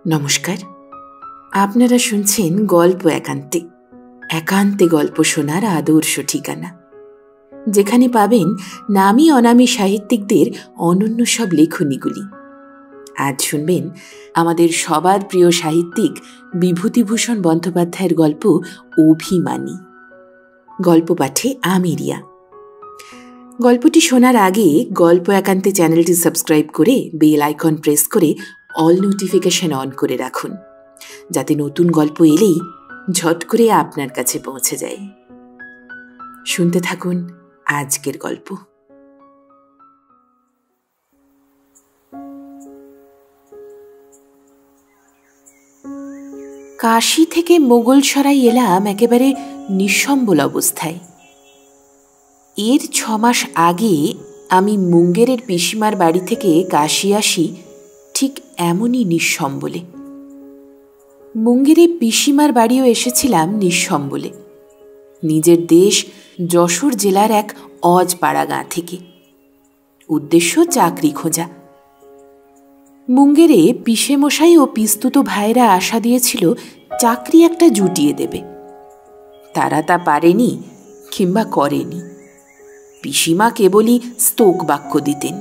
নমস্কার, আপনারা শুনছেন গল্প একান্তে। একান্তে গল্প শোনার আদর্শ ঠিকানা, যেখানে পাবেন নামী অনামী সাহিত্যিকদের অনন্য সব লেখনীগুলি। আজ শুনবেন আমাদের সবার প্রিয় সাহিত্যিক বিভূতিভূষণ বন্দ্যোপাধ্যায়ের গল্প অভিমানী। গল্প পাঠে আমি রিয়া। গল্পটি শোনার আগে গল্প একান্তে চ্যানেলটি সাবস্ক্রাইব করে বেল আইকন প্রেস করে অল নোটিফিকেশন অন করে রাখুন, যাতে নতুন গল্প এলেই ঝট করে আপনার কাছে পৌঁছে যায়। শুনতে থাকুন আজকের গল্প। কাশী থেকে মোগলসরাই এলাম একেবারে নিঃসম্বল অবস্থায়। এর 6 মাস আগে আমি মুঙ্গেরের পিসিমার বাড়ি থেকে কাশী আসি ঠিক এমনই নিঃসম্বলে। মুঙ্গেরে পিসিমার বাড়িও এসেছিলাম নিঃসম্বলে, নিজের দেশ যশোর জেলার এক অজপাড়া গাঁ থেকে। উদ্দেশ্য চাকরি খোঁজা। মুঙ্গেরে পিসেমশাই ও পিস্তুত ভাইরা আশা দিয়েছিল চাকরি একটা জুটিয়ে দেবে। তারা তা পারেনি কিংবা করেনি। পিসিমা কেবলই স্তোক বাক্য দিতেন,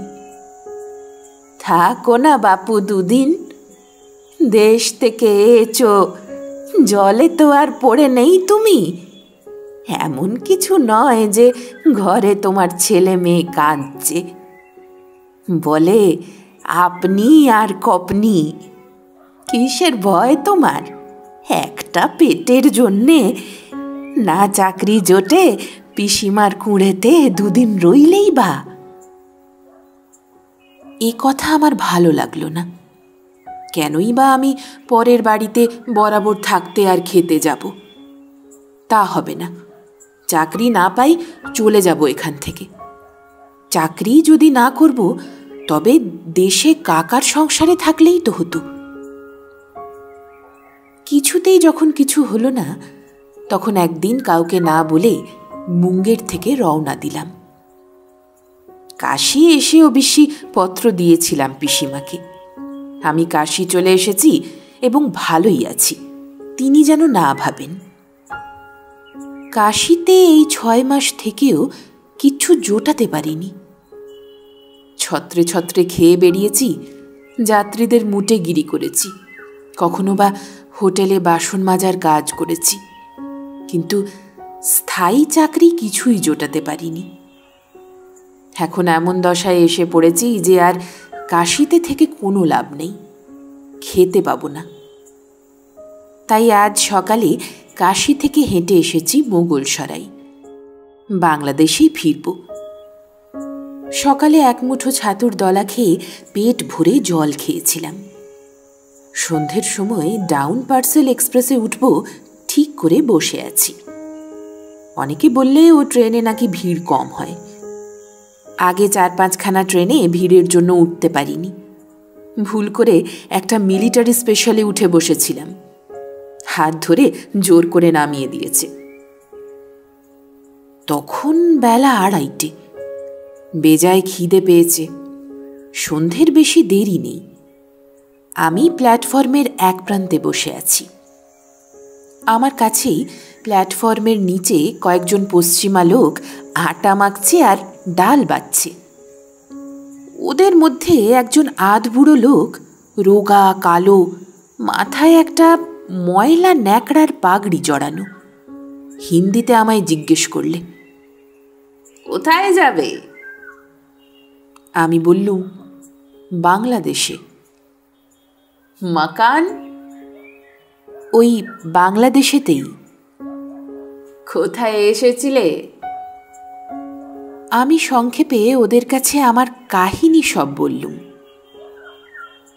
থাকো না বাপু দুদিন, দেশ থেকে এচো, জলে তো আর পড়ে নেই তুমি। এমন কিছু নয় যে ঘরে তোমার ছেলে মেয়ে কাঁদছে। বলে আপনি আর কপনি, কিসের ভয় তোমার? একটা পেটের জন্যে না চাকরি জোটে পিসিমার কুঁড়েতে দুদিন রইলেই বা। এ কথা আমার ভালো লাগলো না। কেনই বা আমি পরের বাড়িতে বরাবর থাকতে আর খেতে যাব? তা হবে না। চাকরি না পাই চলে যাব এখান থেকে। চাকরি যদি না করব তবে দেশে কাকার সংসারে থাকলেই তো হতো। কিছুতেই যখন কিছু হলো না, তখন একদিন কাউকে না বলে মুঙ্গের থেকে রওনা দিলাম। কাশী এসে অবশ্যই পত্র দিয়েছিলাম পিসিমাকে। আমি কাশী চলে এসেছি এবং ভালোই আছি, তিনি যেন না ভাবেন। কাশীতে এই 6 মাস থেকেও কিচ্ছু জোটাতে পারিনি। ছত্রে ছত্রে খেয়ে বেরিয়েছি, যাত্রীদের মুটে গিরি করেছি, কখনো বা হোটেলে বাসন মাজার কাজ করেছি, কিন্তু স্থায়ী চাকরি কিছুই জোটাতে পারিনি। এখন এমন দশায় এসে পড়েছি যে আর কাশীতে থেকে কোনো লাভ নেই, খেতে পাবো না। তাই আজ সকালে কাশী থেকে হেঁটে এসেছি মোগলসরাই, বাংলাদেশেই ফিরব। সকালে এক মুঠো ছাতুর দলা খেয়ে পেট ভরে জল খেয়েছিলাম। সন্ধ্যের সময় ডাউন পার্সেল এক্সপ্রেসে উঠব ঠিক করে বসে আছি। অনেকে বললে ও ট্রেনে নাকি ভিড় কম হয়। আগে 4-5খানা ট্রেনে ভিড়ের জন্য উঠতে পারিনি। ভুল করে একটা মিলিটারি স্পেশালে উঠে বসেছিলাম, হাত ধরে জোর করে নামিয়ে দিয়েছে। তখন বেলা 2:30, বেজায় খিদে পেয়েছে। সন্ধ্যের বেশি দেরি নেই। আমি প্ল্যাটফর্মের এক প্রান্তে বসে আছি। আমার কাছেই প্ল্যাটফর্মের নিচে কয়েকজন পশ্চিমা লোক আটা মাখছে আর ডাল বাটছে। ওদের মধ্যে একজন আধবুড়ো লোক, রোগা কালো, মাথায় একটা ময়লা ন্যাকড়ার পাগড়ি জড়ানো, হিন্দিতে আমায় জিজ্ঞেস করলে, কোথায় যাবে? আমি বললুম, বাংলাদেশে। মাকান? ওই বাংলাদেশেতেই। কোথায় এসেছিলে? আমি সংক্ষেপে ওদের কাছে আমার কাহিনী সব বললুম।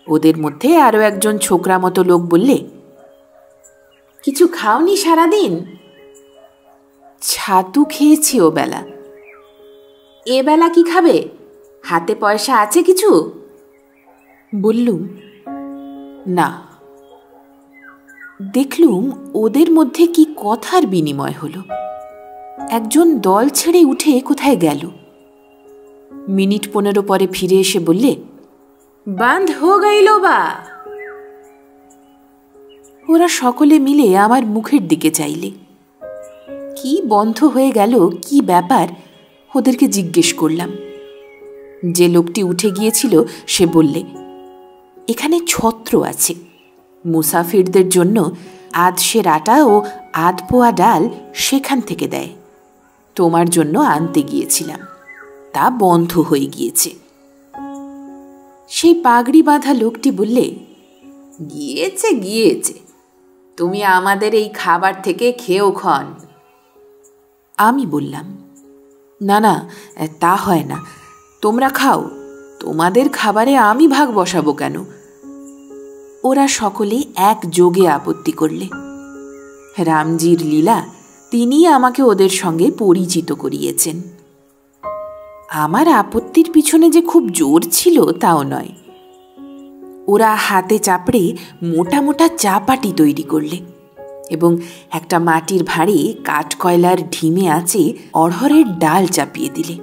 ওদের মধ্যে আরো একজন ছোকরা মতো লোক বললে, কিছু খাওনি সারাদিন? ছাতু খেয়েছি ও বেলা। এ বেলা কি খাবে? হাতে পয়সা আছে কিছু? বললুম, না। দেখলুম ওদের মধ্যে কি কথার বিনিময় হলো। একজন দল ছেড়ে উঠে কোথায় গেল। মিনিট 15 পরে ফিরে এসে বললে, বান্ধ হো গইলো বা। ওরা সকলে মিলে আমার মুখের দিকে চাইলে। কি বন্ধ হয়ে গেল, কি ব্যাপার, ওদেরকে জিজ্ঞেস করলাম। যে লোকটি উঠে গিয়েছিল সে বললে, এখানে ছত্র আছে, মুসাফিরদের জন্য আধ সের আটা ও আধ পোয়া ডাল সেখান থেকে দেয়। তোমার জন্য আনতে গিয়েছিলাম, তা বন্ধ হয়ে গিয়েছে। সেই পাগড়ি বাঁধা লোকটি বললে, গিয়েছে গিয়েছে, তুমি আমাদের এই খাবার থেকে খেয়েও খন। আমি বললাম, না না, তা হয় না, তোমরা খাও, তোমাদের খাবারে আমি ভাগ বসাবো কেন? ওরা সকলে একযোগে আপত্তি করলে। রামজির লীলা, তিনি আমাকে ওদের সঙ্গে পরিচিত করিয়েছেন। আমার আপত্তির পিছনে যে খুব জোর ছিল তাও নয়। ওরা হাতে চাপড়ে মোটা মোটা চাপাটি তৈরি করলে এবং একটা মাটির ভাঁড়ে কাঠকয়লার ঢিমে আছে অড়হরের ডাল চাপিয়ে দিলে।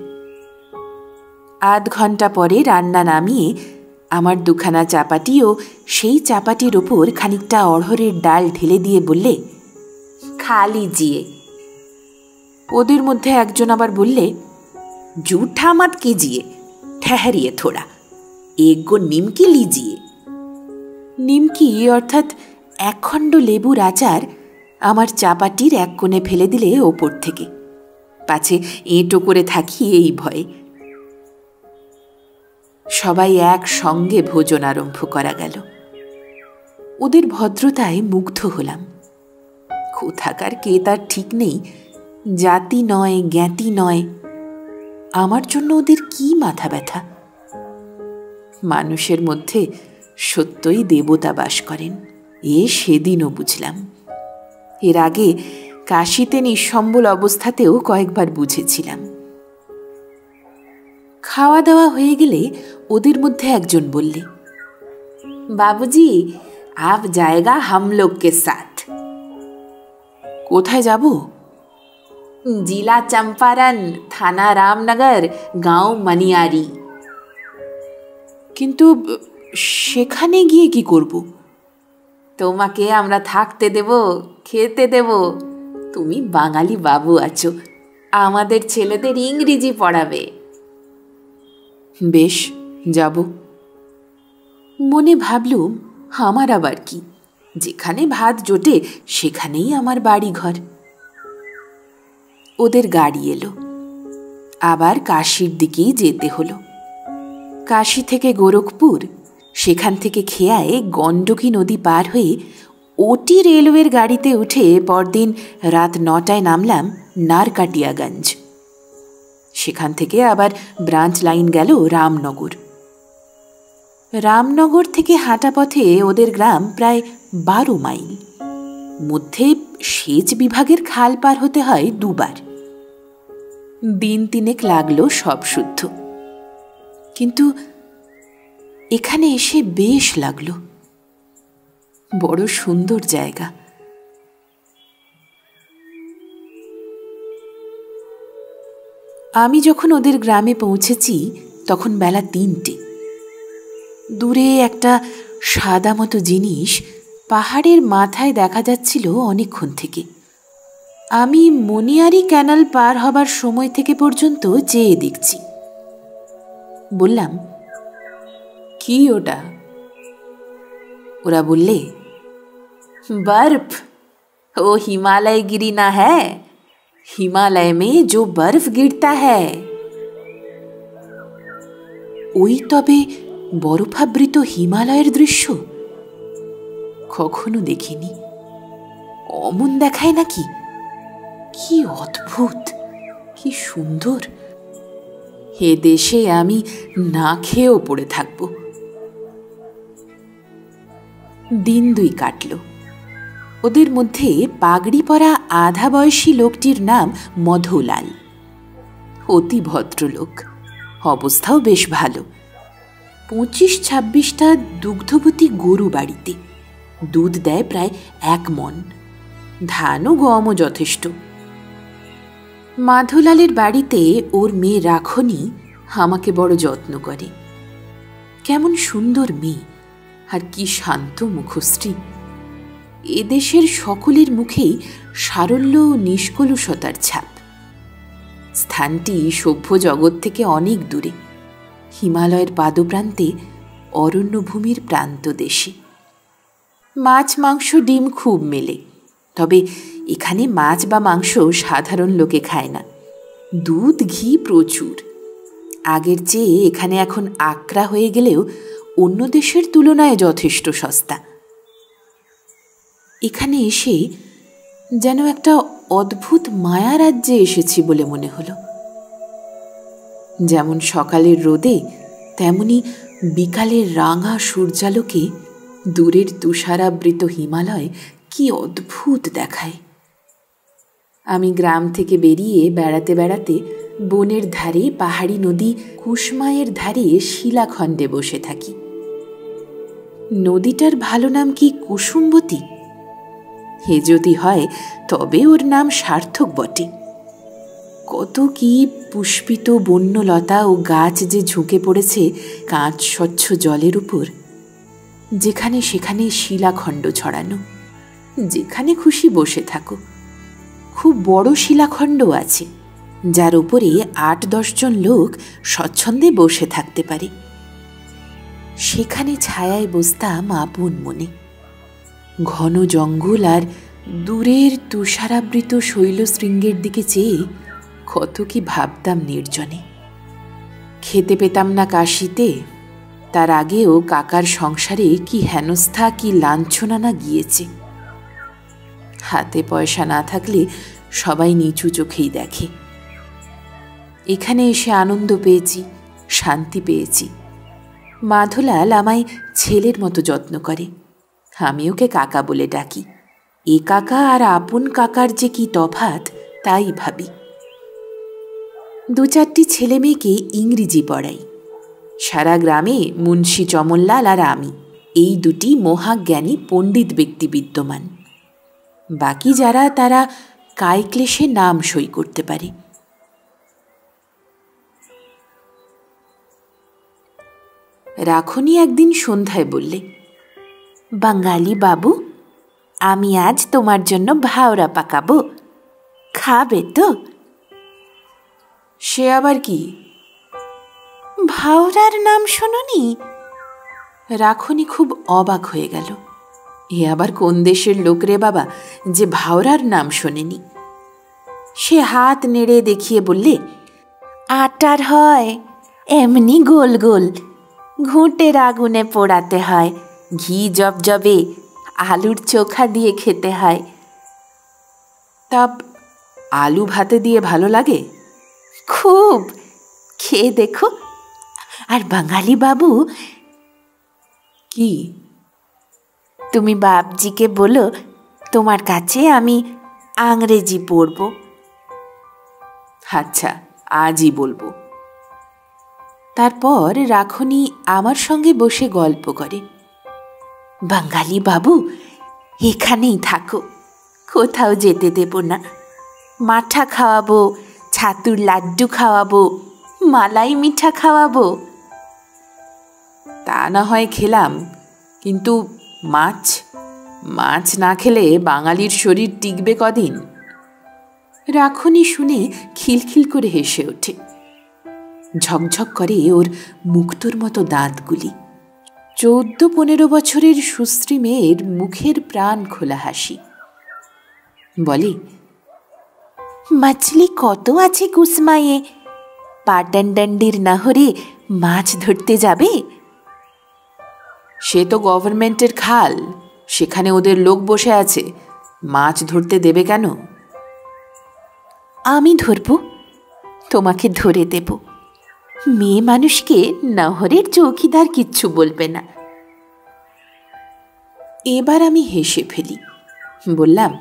আধ ঘন্টা পরে রান্না নামিয়ে আমার দুখানা চাপাটি ও সেই চাপাটির ওপর খানিকটা অড়হরের ডাল ঢেলে দিয়ে বললে, খা লিজিয়ে। ওদের মধ্যে একজন আবার বললে, জুঠা মত কিজিয়ে, ঠেহরিয়ে থোড়া, এক নিমকি লিজিয়ে। নিমকি অর্থাৎ একখণ্ড লেবুর আচার আমার চাপাটির এক কোণে ফেলে দিলে ওপর থেকে, পাছে এঁটো করে থাকি এই ভয়ে। সবাই একসঙ্গে ভোজন আরম্ভ করা গেল। ওদের ভদ্রতায় মুগ্ধ হলাম। কোথাকার কে তার ঠিক নেই, জাতি নয়, জ্ঞাতি নয়, আমার জন্য ওদের কি মাথা ব্যথা। মানুষের মধ্যে সত্যই দেবতা বাস করেন, এ সেদিনও বুঝলাম। এর আগে কাশীতে নিঃসম্বল অবস্থাতেও কয়েকবার বুঝেছিলাম। খাওয়া দাওয়া হয়ে গেলে ওদের মধ্যে একজন বললে, বাবুজি, আপ জায়গা হাম লোগ কে সাথ। কোথায় যাব? जिला चंपारण, थाना रामनगर, गांव मनियारी। কিন্তু সেখানে গিয়ে কি করব? তোমাকে আমরা থাকতে দেব, খেতে দেব, তুমি বাঙালি বাবু আছো, আমাদের ছেলেদের ইংরেজি পড়াবে। বেশ, যাব। মনে ভাবলুম, আমার আবার কি, যেখানে ভাত জোটে সেখানেই আমার বাড়ি ঘর। ওদের গাড়ি এলো, আবার কাশীর দিকেই যেতে হলো। কাশী থেকে গোরখপুর, সেখান থেকে খেয়ায় গণ্ডকী নদী পার হয়ে ওটি রেলওয়ের গাড়িতে উঠে পরদিন রাত 9টায় নামলাম নারকাটিয়াগঞ্জ। সেখান থেকে আবার ব্রাঞ্চ লাইন গেল রামনগর। রামনগর থেকে হাঁটা পথে ওদের গ্রাম প্রায় 12 মাইল, মধ্যে সেচ বিভাগের খাল পার হতে হয় 2 বার। দিন 3 লাগলো সব শুদ্ধ, কিন্তু এখানে এসে বেশ লাগলো। বড় সুন্দর জায়গা। আমি যখন ওদের গ্রামে পৌঁছেছি তখন বেলা 3টে। দূরে একটা সাদা মতো জিনিস পাহাড়ের মাথায় দেখা যাচ্ছিল অনেকক্ষণ থেকে। আমি মনিয়ারি ক্যানাল পার হবার সময় থেকে পর্যন্ত চেয়ে দেখছি। বললাম, কি ওটা? ওরা বললে, बर्फ, वो हिमालय गिरी ना है, हिमालय में जो बर्फ गिरता है। ওই তবে বরফাবৃত হিমালয়ের দৃশ্য? কখনো দেখিনি। অমন দেখায় নাকি? কি অদ্ভুত, কি সুন্দর! এ দেশে আমি না খেয়েও পড়ে থাকব। দিন 2 কাটল। ওদের মধ্যে পাগড়ি পরা আধা বয়সী লোকটির নাম মধুলাল। অতি ভদ্রলোক, অবস্থাও বেশ ভালো। 25-26টা দুগ্ধবতী গরু বাড়িতে, দুধ দেয় প্রায় 1 মণ, ধান ও গমও যথেষ্ট। মাধুলালের বাড়িতে ওর মেয়ে রাখনি আমাকে বড় যত্ন করে, কেমন সুন্দর মেয়ে, আর কি শান্ত মুখশ্রী। এদেশের সকলের মুখেই সারল্য ও নিষ্কলুষতার ছাপ। স্থানটি সভ্য জগৎ থেকে অনেক দূরে, হিমালয়ের পাদপ্রান্তে, অরণ্যভূমির প্রান্তদেশে। মাছ, মাংস, ডিম খুব মেলে, তবে এখানে মাছ বা মাংস সাধারণ লোকে খায় না। দুধ, ঘি প্রচুর। আগের চেয়ে এখানে এখন আকরা হয়ে গেলেও অন্য দেশের তুলনায় যথেষ্ট সস্তা। এখানে এসে যেন একটা অদ্ভুত মায়া রাজ্যে এসেছি বলে মনে হলো। যেমন সকালের রোদে, তেমনি বিকালের রাঙা সূর্যালোকে দূরের তুষারাবৃত হিমালয় কি অদ্ভুত দেখায়। আমি গ্রাম থেকে বেরিয়ে বেড়াতে বেড়াতে বনের ধারে, পাহাড়ি নদী কুসমায়ের ধারে শিলাখণ্ডে বসে থাকি। নদীটার ভালো নাম কি কুসুমবতী? হে যদি হয় তবে ওর নাম সার্থক বটে। কত কি পুষ্পিত বন্যলতা ও গাছ যে ঝুঁকে পড়েছে কাঁচ স্বচ্ছ জলের উপর। যেখানে সেখানে শিলাখণ্ড ছড়ানো, যেখানে খুশি বসে থাকো। খুব বড় শিলাখণ্ড আছে, যার উপরে ৮-১০ জন লোক স্বচ্ছন্দে বসে থাকতে পারে। সেখানে ছায়ায় বসতাম আপন মনে। ঘন জঙ্গল আর দূরের তুষারাবৃত শৈলশৃঙ্গের দিকে চেয়ে কত কি ভাবতাম নির্জনে। খেতে পেতাম না কাশিতে, তার আগেও কাকার সংসারে কি হেনস্থা, কি লাঞ্ছনা না গিয়েছে। হাতে পয়সা না থাকলে সবাই নিচু চোখেই দেখে। এখানে এসে আনন্দ পেয়েছি, শান্তি পেয়েছি। মাধলাল আমায় ছেলের মতো যত্ন করে, আমি ওকে কাকা বলে ডাকি। এ কাকা আর আপন কাকার যে কি তফাৎ তাই ভাবি। ২-৪টি ছেলে মেয়েকে ইংরেজি পড়াই। সারা গ্রামে মুন্সি চমনলাল আর আমি, এই দুটি মহাজ্ঞানী পণ্ডিত ব্যক্তি বিদ্যমান। বাকি যারা, তারা কায়ক্লেশে নাম সই করতে পারে। রাখনি একদিন সন্ধ্যায় বললে, বাঙালি বাবু, আমি আজ তোমার জন্য ভাওরা পাকাবো, খাবে তো? সে আবার কি? ভাওরার নাম শোনোনি? রাখনি খুব অবাক হয়ে গেল। এ আবার কোন দেশের লোক রে বাবা, যে ভাওরার নাম শোনেনি? সে হাত নেড়ে দেখিয়ে বললে, আটার হয়, এমনি গোল গোল, ঘুঁটের আগুনে পোড়াতে হয়, ঘি জবজবে, আলুর চোখা দিয়ে খেতে হয়। তা আলু ভাতে দিয়ে ভালো লাগে? খুব, খেয়ে দেখো। আর বাঙালি বাবু, কি? তুমি বাপজিকে বলো তোমার কাছে আমি আংরেজি পড়ব। আচ্ছা, আজই বলবো। তারপর রাখনি আমার সঙ্গে বসে গল্প করে। বাঙালি বাবু, এখানেই থাকো, কোথাও যেতে দেব না। মাঠা খাওয়াবো, ছাতুর লাড্ডু খাওয়াবো, মালাই মিঠা খাওয়াবো। তা না হয় খেলাম, কিন্তু মাছ মাছ না খেলে বাঙালির শরীর টিকবে কদিন? রাখনি শুনে খিলখিল করে হেসে ওঠে। ঝকঝক করে ওর মুক্তোর মতো দাঁতগুলি। 14-15 বছরের সুশ্রী মেয়ের মুখের প্রাণ খোলা হাসি। বলে, মাছলি কত আছে কুসমায়ে, পাটানডান্ডির নাহরে মাছ ধরতে যাবে? সে তো গভর্নমেন্টের খাল, সেখানে ওদের লোক বসে আছে, মাছ ধরতে দেবে কেন? আমি ধরব, তোমাকে ধরে দেব। মেয়ে মানুষকে নহরের চৌকিদার কিচ্ছু বলবে না। এবার আমি হেসে ফেলি, বললাম,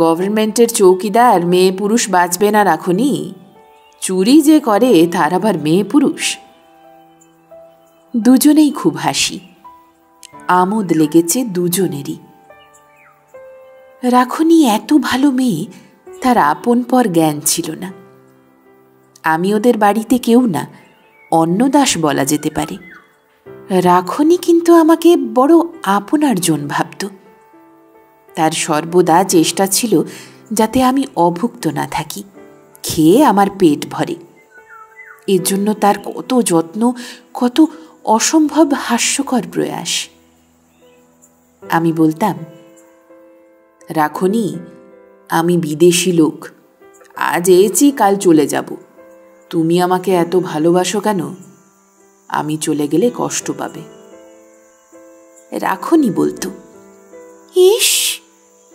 গভর্নমেন্টের চৌকিদার মেয়ে পুরুষ বাঁচবে না রাখনি? চুরি যে করে তার আবার মেয়ে পুরুষ? দুজনেই খুব হাসি, আমোদ লেগেছে দুজনেরই। রাখনি এত ভালো মেয়ে, তার আপন পর জ্ঞান ছিল না। আমি ওদের বাড়িতে কেউ না, অন্নদাস বলা যেতে পারে। রাখনি কিন্তু আমাকে বড় আপনার জন ভাবত। তার সর্বদা চেষ্টা ছিল যাতে আমি অভুক্ত না থাকি, খেয়ে আমার পেট ভরে। এর জন্য তার কত যত্ন, কত অসম্ভব হাস্যকর প্রয়াস। আমি বলতাম, রাখনি, আমি বিদেশি লোক, আজ এসেছি, কাল চলে যাব। তুমি আমাকে এত ভালোবাসো কেন? আমি চলে গেলে কষ্ট পাবে। রাখনি বলতো, ইস,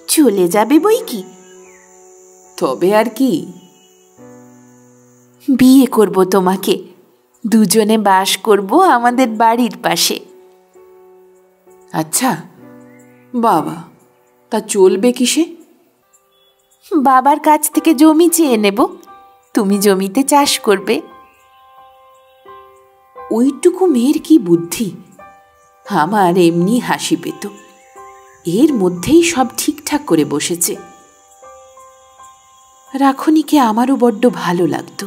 চলে যাবে বই কি, তবে আর কি, বিয়ে করব তোমাকে, দুজনে বাস করব আমাদের বাড়ির পাশে। আচ্ছা বাবা, তা চলবে কিসে? বাবার কাছ থেকে জমি চেয়ে নেব, তুমি জমিতে চাষ করবে। ওইটুকু মেয়ের কি বুদ্ধি! আমার এমনি হাসি পেত। এর মধ্যেই সব ঠিকঠাক করে বসেছে। রাখনিকে আমারও বড্ড ভালো লাগত।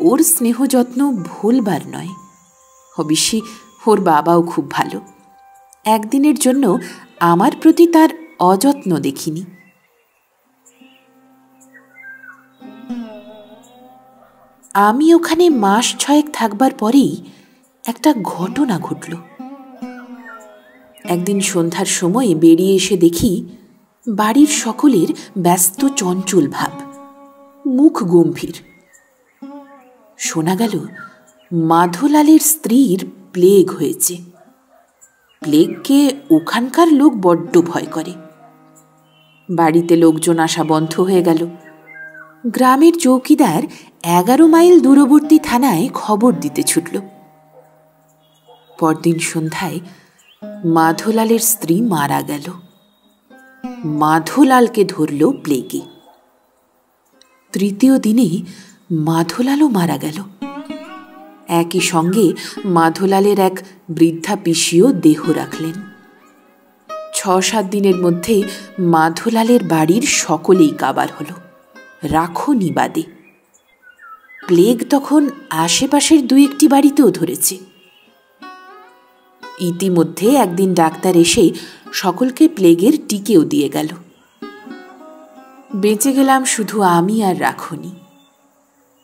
ওর স্নেহ যত্ন ভুলবার নয়। অবশ্যই ওর বাবাও খুব ভালো। একদিনের জন্য আমার প্রতি তার অযত্ন দেখিনি। আমি ওখানে মাস 6 থাকবার পরেই একটা ঘটনা ঘটল। একদিন সন্ধ্যার সময় বেরিয়ে এসে দেখি বাড়ির সকলের ব্যস্ত চঞ্চল ভাব, মুখ গম্ভীর। শোনা গেল মাধোলালের স্ত্রীর প্লেগ হয়েছে। প্লেগকে ওখানকার লোক বড্ড ভয় করে। বাড়িতে লোকজন আসা বন্ধ হয়ে গেল। গ্রামের চৌকিদার 11 মাইল দূরবর্তী থানায় খবর দিতে ছুটল। পরদিন সন্ধ্যায় মাধোলালের স্ত্রী মারা গেল। মাধোলালকে ধরল প্লেগে। তৃতীয় দিনে মাধোলালও মারা গেল। একই সঙ্গে মাধোলালের এক বৃদ্ধা পিসিও দেহ রাখলেন। 6-7 দিনের মধ্যে মাধোলালের বাড়ির সকলেই কাবার হল, রাখনি বাদে। প্লেগ তখন আশেপাশের 2-1টি বাড়িতেও ধরেছে। ইতিমধ্যে একদিন ডাক্তার এসে সকলকে প্লেগের টিকেও দিয়ে গেল। বেঁচে গেলাম শুধু আমি আর রাখনি,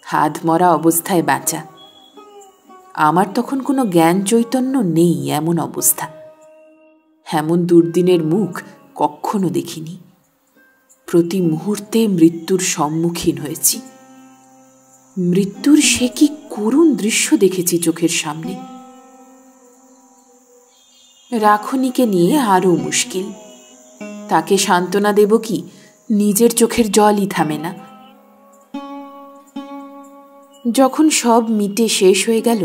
হাত মরা অবস্থায় বাঁচা। আমার তখন কোনো জ্ঞান চৈতন্য নেই, এমন অবস্থা। এমন দুর্দিনের মুখ কখনো দেখিনি। প্রতি মুহূর্তে মৃত্যুর সম্মুখীন হয়েছি। মৃত্যুর সে কি করুণ দৃশ্য দেখেছি চোখের সামনে। রাখনিকে নিয়ে আরও মুশকিল। তাকে সান্ত্বনা দেব কি, নিজের চোখের জলই থামে না। যখন সব মিটে শেষ হয়ে গেল,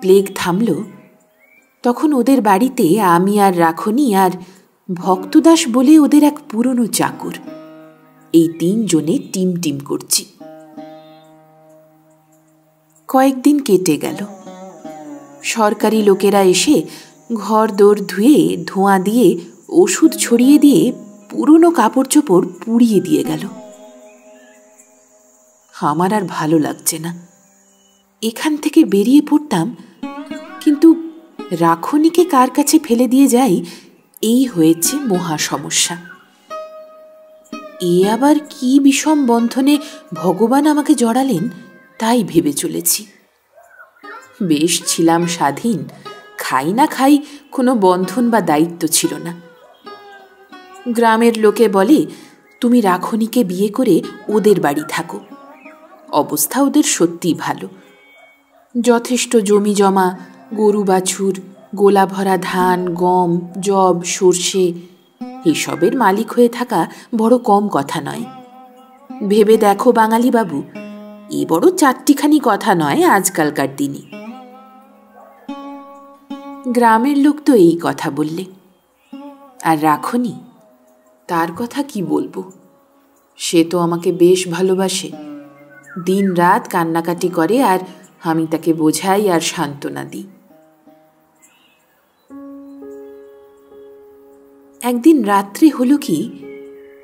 প্লেগ থামল, তখন ওদের বাড়িতে আমি আর রাখনি আর ভক্তদাস বলে ওদের এক পুরনো চাকর, এই 3 জনে টিম টিম করছি। কয়েকদিন কেটে গেল। সরকারি লোকেরা এসে ঘর দোর ধুয়ে, ধোঁয়া দিয়ে, ওষুধ ছড়িয়ে দিয়ে পুরনো কাপড় চোপড় পুড়িয়ে দিয়ে গেল। আমার আর ভালো লাগছে না। এখান থেকে বেরিয়ে পড়তাম, কিন্তু রাখনিকে কার কাছে ফেলে দিয়ে যাই, এই হয়েছে মহা সমস্যা। এ আবার কি বিষম বন্ধনে ভগবান আমাকে জড়ালেন তাই ভেবে চলেছি। বেশ ছিলাম স্বাধীন, খাই না খাই কোনো বন্ধন বা দায়িত্ব ছিল না। গ্রামের লোকে বলে, তুমি রাখনিকে বিয়ে করে ওদের বাড়ি থাকো। অবস্থা ওদের সত্যিই ভালো। যথেষ্ট জমি জমা, গরু বাছুর, গোলা ভরা ধান, গম, যব, সর্ষে, এসবের মালিক হয়ে থাকা বড় কম কথা নয়। ভেবে দেখো বাঙালি বাবু, এ বড় 4টিখানি কথা নয় আজকালকার দিনে। গ্রামের লোক তো এই কথা বললে। আর রাখনি, তার কথা কি বলবো? সে তো আমাকে বেশ ভালোবাসে, দিন রাত কান্নাকাটি করে, আর আমি তাকে বোঝাই আর সান্ত্বনা দিই। একদিন রাত্রে হলো কি,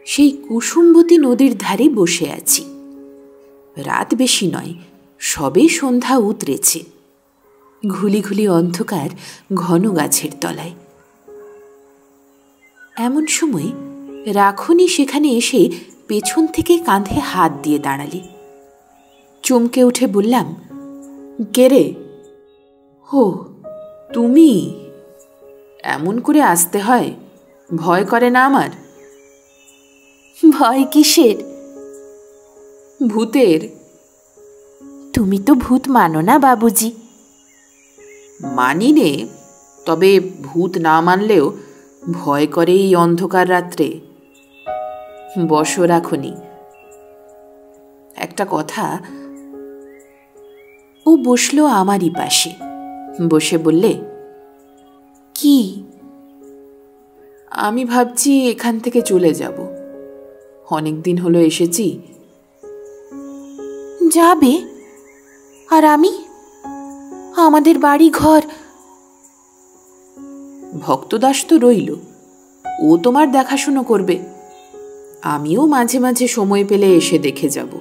সেই কুসুমবতী নদীর ধারে বসে আছি। রাত বেশি নয়, সবে সন্ধ্যা উতরেছে। ঘুলি ঘুলি অন্ধকার ঘন গাছের তলায়। এমন সময় রাখনি সেখানে এসে পেছন থেকে কাঁধে হাত দিয়ে দাঁড়ালি। চমকে উঠে বললাম, কে রে? ও তুমি? এমন করে আসতে হয়? ভয় করে না আমার? ভয় কিসের? ভূতের। তুমি তো ভূত মানো না বাবুজি। মানি নে, তবে ভূত না মানলেও ভয় করে এই অন্ধকার রাত্রে। বসো রাখনি, একটা কথা। ও বসলো আমারই পাশে, বসে বললে, কি? আমি ভাবছি এখান থেকে চলে যাব। অনেকদিন হলো এসেছি। যাবে? আর আমি? আমাদের বাড়ি ঘর। ভক্তদাস তো রইল, ও তোমার দেখাশুনো করবে। আমিও মাঝে মাঝে সময় পেলে এসে দেখে যাব।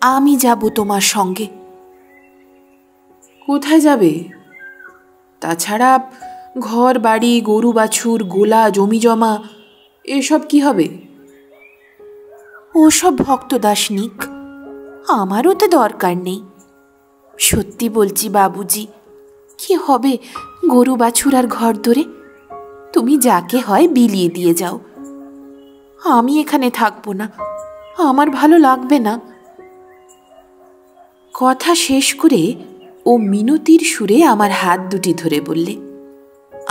আমি যাব তোমার সঙ্গে। কোথায় যাবে? তাছাড়া ঘর বাড়ি, গরু বাছুর, গোলা, জমি জমা, এসব কি হবে? ওসব ভক্তদাস নিক, আমারও তো দরকার নেই। সত্যি বলছি বাবুজি, কি হবে গরু বাছুর আর ঘর ধরে? তুমি যাকে হয় বিলিয়ে দিয়ে যাও। আমি এখানে থাকবো না, আমার ভালো লাগবে না। কথা শেষ করে ও মিনতির সুরে আমার হাত দুটি ধরে বললে,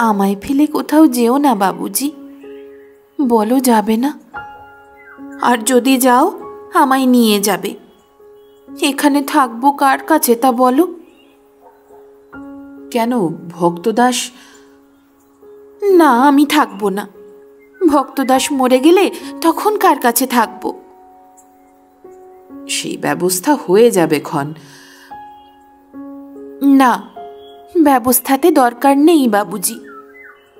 আমায় ফেলে কোথাও যেও না বাবুজি। বলো যাবে না? আর যদি যাও আমায় নিয়ে যাবে। এখানে থাকবো কার কাছে তা বলো? কেন ভক্তদাস? না, আমি থাকবো না। ভক্তদাস মরে গেলে তখন কার কাছে থাকবো? সেই ব্যবস্থা হয়ে যাবে ক্ষণ। না, ব্যবস্থাতে দরকার নেই বাবুজি,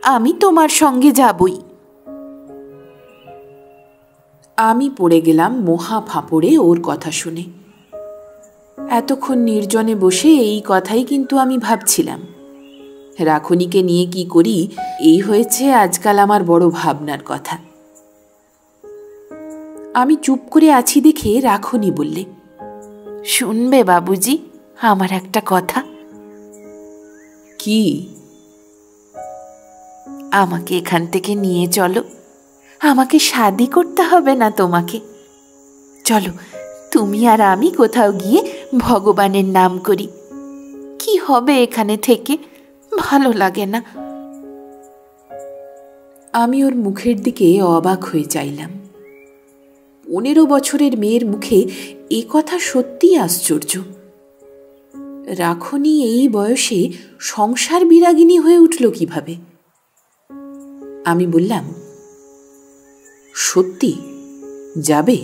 আমি তোমার সঙ্গে যাবই। আমি পড়ে গেলাম মহা ফাঁপড়ে ওর কথা শুনে। এতক্ষণ নির্জনে বসে এই কথাই কিন্তু আমি ভাবছিলাম। রাখনিকে নিয়ে কি করি, এই হয়েছে আজকাল আমার বড় ভাবনার কথা। আমি চুপ করে আছি দেখে রাখনি বললে, শুনবে বাবুজি আমার একটা কথা? কি? আমাকে এখান থেকে নিয়ে চলো। আমাকে শাদি করতে হবে না তোমাকে। চলো তুমি আর আমি কোথাও গিয়ে ভগবানের নাম করি। কি হবে এখানে থেকে? ভালো লাগে না। আমি ওর মুখের দিকে অবাক হয়ে চাইলাম। 15 বছরের মেয়ের মুখে এ কথা সত্যিই আশ্চর্য। রাখনি এই বয়সে সংসার বিরাগিনী হয়ে উঠল কিভাবে? আমি বললাম, সত্যি যাবে?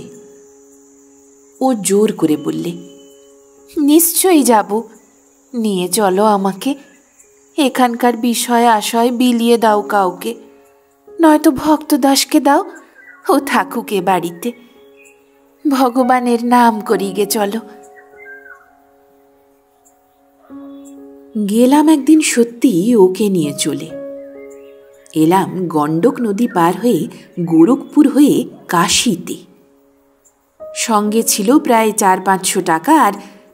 ও জোর করে বললে, নিশ্চয়ই যাব। নিয়ে চলো আমাকে। এখানকার বিষয় আশয় বিলিয়ে দাও কাউকে, নয়তো ভক্তদাসকে দাও, ও থাকুক এ বাড়িতে। ভগবানের নাম করি গে চলো। গেলাম একদিন সত্যি ওকে নিয়ে চলে। এলাম গণ্ডক নদী পার হয়ে গোরখপুর হয়ে কাশীতে। সঙ্গে ছিল প্রায় 400-500 টাকা আর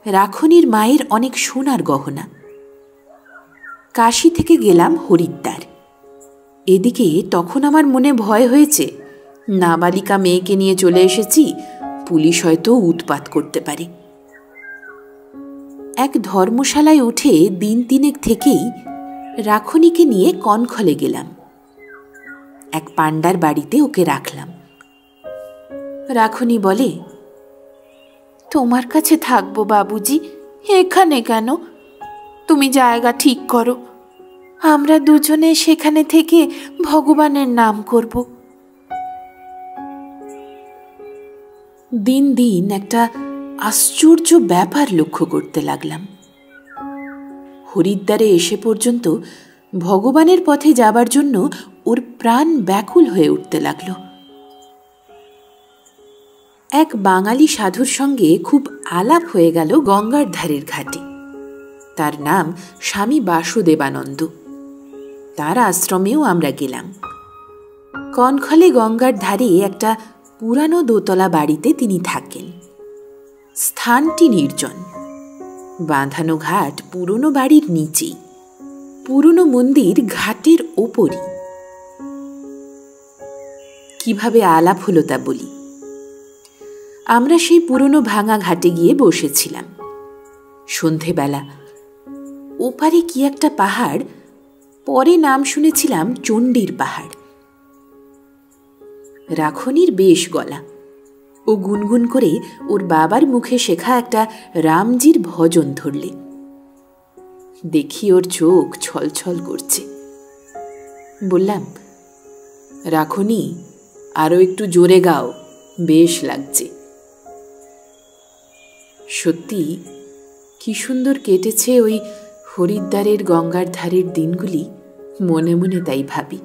রাখনির মায়ের অনেক সোনার গহনা। কাশী থেকে গেলাম হরিদ্বার। এদিকে তখন আমার মনে ভয় হয়েছে, নাবালিকা মেয়েকে নিয়ে চলে এসেছি, পুলিশ হয়তো উৎপাত করতে পারে। এক ধর্মশালায় উঠে দিন 3 থেকেই রাখনিকে নিয়ে কনখলে গেলাম। এক পাণ্ডার বাড়িতে ওকে রাখলাম। রাখনি বলে, তোমার কাছে থাকবো বাবুজি, এখানে কেন? তুমি জায়গা ঠিক করো, আমরা দুজনে সেখানে থেকে ভগবানের নাম করব। দিন দিন একটা আশ্চর্য ব্যাপার লক্ষ্য করতে লাগলাম। হরিদ্বারে এসে পর্যন্ত ভগবানের পথে যাবার জন্য ওর প্রাণ ব্যাকুল হয়ে উঠতে লাগল। এক বাঙালি সাধুর সঙ্গে খুব আলাপ হয়ে গেল গঙ্গার ধারের ঘাটে। তার নাম স্বামী বাসুদেবানন্দ। তার আশ্রমেও আমরা গেলাম। কনখলে গঙ্গার ধারে একটা পুরানো দোতলা বাড়িতে তিনি থাকেন। স্থানটি নির্জন, বাঁধানো ঘাট পুরনো বাড়ির নিচেই, পুরনো মন্দির ঘাটের ওপরই। কিভাবে আলাপ হলো তা বলি। আমরা সেই পুরনো ভাঙা ঘাটে গিয়ে বসেছিলাম। সন্ধেবেলা। ওপারে কি একটা পাহাড়, পরে নাম শুনেছিলাম চণ্ডীর পাহাড়। রাখনির বেশ গলা। ও গুনগুন করে ওর বাবার মুখে শেখা একটা রামজির ভজন ধরলে। দেখি ওর চোখ ছলছল করছে। বললাম, রাখনি, আরো একটু জোরে গাও, বেশ লাগছে। সত্যি কি সুন্দর কেটেছে ওই হরিদ্বারের গঙ্গার ধারের দিনগুলি, মনে মনে তাই ভাবি।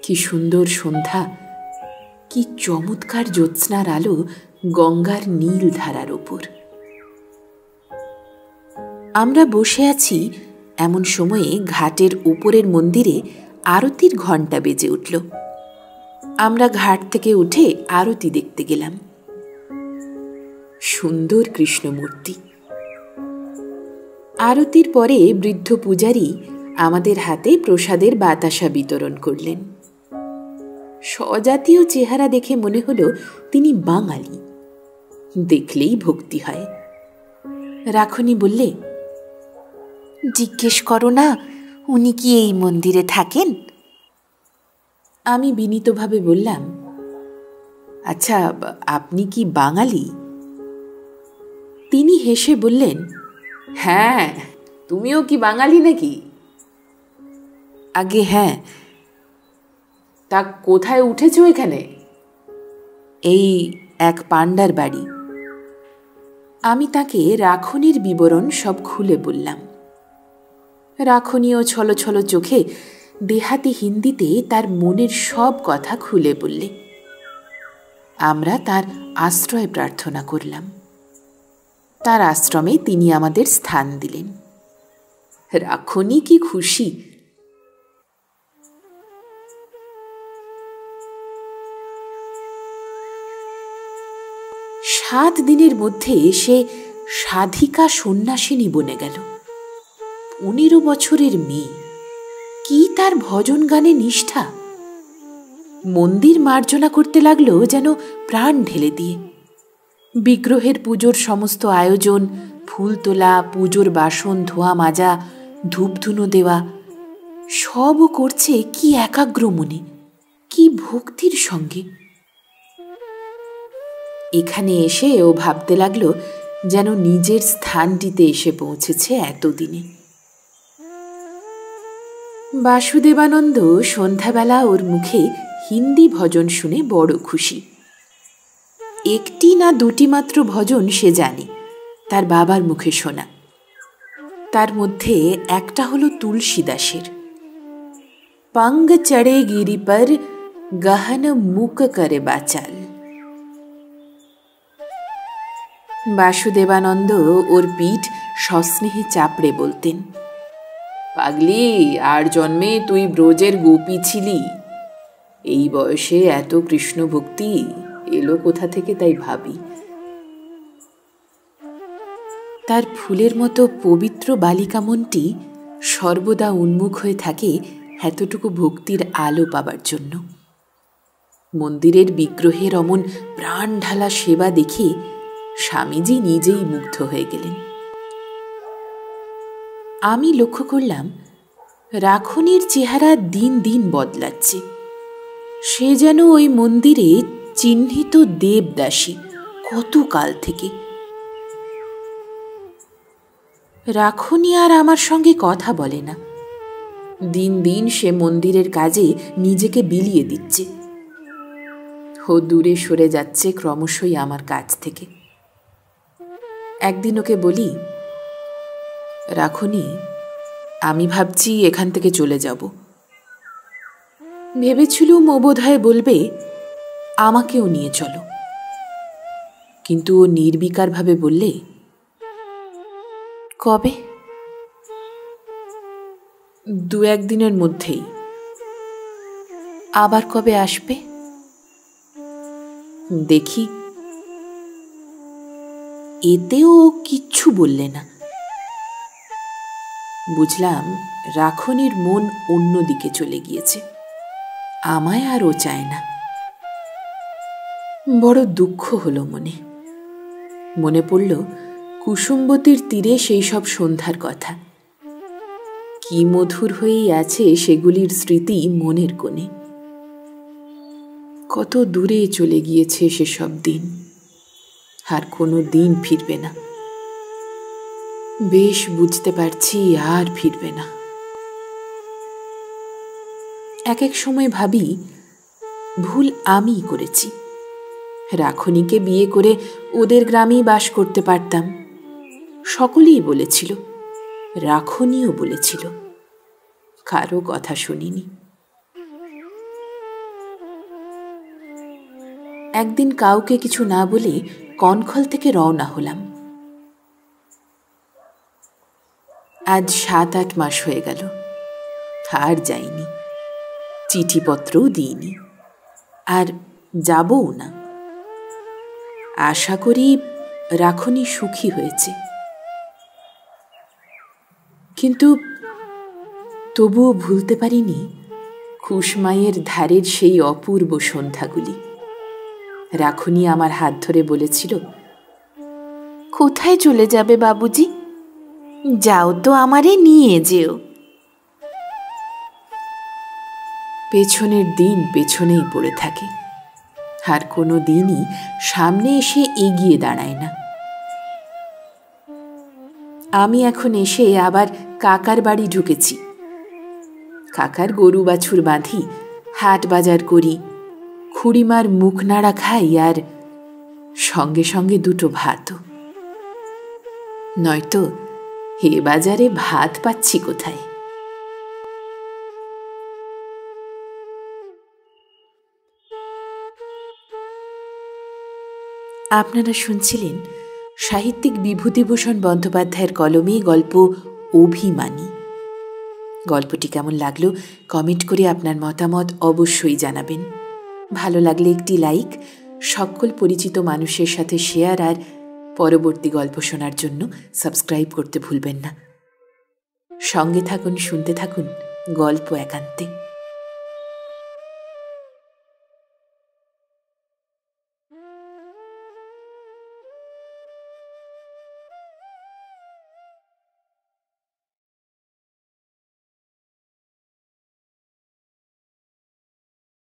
কি সুন্দর সন্ধ্যা, কি চমৎকার জ্যোৎস্নার আলো গঙ্গার নীল ধারার ওপর। আমরা বসে আছি এমন সময়ে ঘাটের উপরের মন্দিরে আরতির ঘণ্টা বেজে উঠল। আমরা ঘাট থেকে উঠে আরতি দেখতে গেলাম। সুন্দর কৃষ্ণমূর্তি। আরতির পরে বৃদ্ধ পূজারী আমাদের হাতে প্রসাদের বাতাসা বিতরণ করলেন। স্বজাতীয় চেহারা দেখে মনে হলো তিনি বাঙালি। দেখলেই ভক্তি হয়। রাখনি বললে, জিজ্ঞেস করো না, উনি কি এই মন্দিরে থাকেন? আমি বিনীতভাবে বললাম, আচ্ছা, আপনি কি বাঙালি? তিনি হেসে বললেন, হ্যাঁ, তুমিও কি বাঙালি নাকি? আগে হ্যাঁ। তা কোথায় উঠেছ এখানে? এই এক পান্ডার বাড়ি। আমি তাকে রাখনির বিবরণ সব খুলে বললাম। রাখনিও ছলো ছলো চোখে দেহাতি হিন্দিতে তার মনের সব কথা খুলে বললে। আমরা তার আশ্রয় প্রার্থনা করলাম। তার আশ্রমে তিনি আমাদের স্থান দিলেন। রাখনি কি খুশি! 7 দিনের মধ্যে সে সাধিকা সন্ন্যাসিনী বনে গেল। 15 বছরের মেয়ে, কি তার ভজন গানে নিষ্ঠা! মন্দির মার্জনা করতে লাগলো যেন প্রাণ ঢেলে দিয়ে। বিগ্রহের পুজোর সমস্ত আয়োজন, ফুল তোলা, পুজোর বাসন ধোয়া মাজা, ধূপধুনো দেওয়া, সবও করছে কি একাগ্র মনে, কি ভক্তির সঙ্গে। এখানে এসে ও ভাবতে লাগলো যেন নিজের স্থানটিতে এসে পৌঁছেছে এতদিনে। বাসুদেবানন্দ সন্ধ্যাবেলা ওর মুখে হিন্দি ভজন শুনে বড় খুশি। 1টি না 2টি মাত্র ভজন সে জানে, তার বাবার মুখে শোনা। তার মধ্যে একটা হলো তুলসীদাসের, पंग चढ़े गिरी पर गहन मुक करे बाचाल। বাসুদেবানন্দ ওর পিঠ সস্নেহে চাপড়ে বলতেন, পাগলি, আর জন্মে তুই ব্রজের গোপী ছিলি। এই বয়সে এত কৃষ্ণ ভক্তি এলো কোথা থেকে তাই ভাবি। তার ফুলের মতো পবিত্র বালিকা মনটি সর্বদা উন্মুখ হয়ে থাকে এতটুকু ভক্তির আলো পাবার জন্য। মন্দিরের বিগ্রহের অমন প্রাণ ঢালা সেবা দেখে স্বামীজি নিজেই মুগ্ধ হয়ে গেলেন। আমি লক্ষ্য করলাম রাখনির চেহারা দিন দিন বদলাচ্ছে। সে যেন ওই মন্দিরে চিহ্নিত দেবদাসী কত কাল থেকে। রাখনি আর আমার সঙ্গে কথা বলে না। দিন দিন সে মন্দিরের কাজে নিজেকে বিলিয়ে দিচ্ছে। ও দূরে সরে যাচ্ছে ক্রমশই আমার কাছ থেকে। একদিন ওকে বলি, রাখনি, আমি ভাবছি এখান থেকে চলে যাব। ভেবেছিলুম ও বোধহয় বলবে, আমাকেও নিয়ে চলো। কিন্তু ও নির্বিকারভাবে বললে, কবে? 2-1 দিনের মধ্যেই। আবার কবে আসবে? দেখি। এতেও কিচ্ছু বললে না। বুঝলাম রাখনির মন অন্যদিকে চলে গিয়েছে, আমায় আর ও চায় না। বড় দুঃখ হলো মনে। মনে পড়ল কুসুম্বতীর তীরে সেই সব সন্ধ্যার কথা। কি মধুর হয়েই আছে সেগুলির স্মৃতি মনের কোণে। কত দূরে চলে গিয়েছে সেসব দিন, আর কোনো দিন ফিরবে না। বেশ বুঝতে পারছি আর ফিরবে না। এক এক সময় ভাবি ভুল আমিই করেছি। রাখনিকে বিয়ে করে ওদের গ্রামেই বাস করতে পারতাম। সকলেই বলেছিল, রাখনিও বলেছিল, কারো কথা শুনিনি। একদিন কাউকে কিছু না বলে কনখল থেকে রওনা হলাম। আজ 7-8 মাস হয়ে গেল, আর যাইনি, চিঠিপত্রও দিইনি, আর যাবও না। আশা করি রাখনি সুখী হয়েছে। কিন্তু তবুও ভুলতে পারিনি কুশমাইয়ের ধারের সেই অপূর্ব সন্ধ্যাগুলি। রাখনি আমার হাত ধরে বলেছিল, কোথায় চলে যাবে বাবুজি? যাও তো, আমারে নিয়ে যেও। পেছনের দিন পেছনেই পড়ে থাকে, আর কোনো দিনই সামনে এসে এগিয়ে দাঁড়ায় না। আমি এখন এসে আবার কাকার বাড়ি ঢুকেছি। কাকার গরু বাছুর বাঁধি, হাট বাজার করি, খুড়িমার মুখ নাড়া খাই, আর সঙ্গে সঙ্গে 2টো ভাতও। নয়তো এ বাজারে ভাত পাচ্ছি কোথায়? আপনারা শুনছিলেন সাহিত্যিক বিভূতিভূষণ বন্দ্যোপাধ্যায়ের কলমে গল্প অভিমানী। গল্পটি কেমন লাগলো কমেন্ট করে আপনার মতামত অবশ্যই জানাবেন। ভালো লাগলে একটি লাইক, সকল পরিচিত মানুষের সাথে শেয়ার, আর পরবর্তী গল্প শোনার জন্য সাবস্ক্রাইব করতে ভুলবেন না। সঙ্গে থাকুন, শুনতে থাকুন গল্প একান্তে।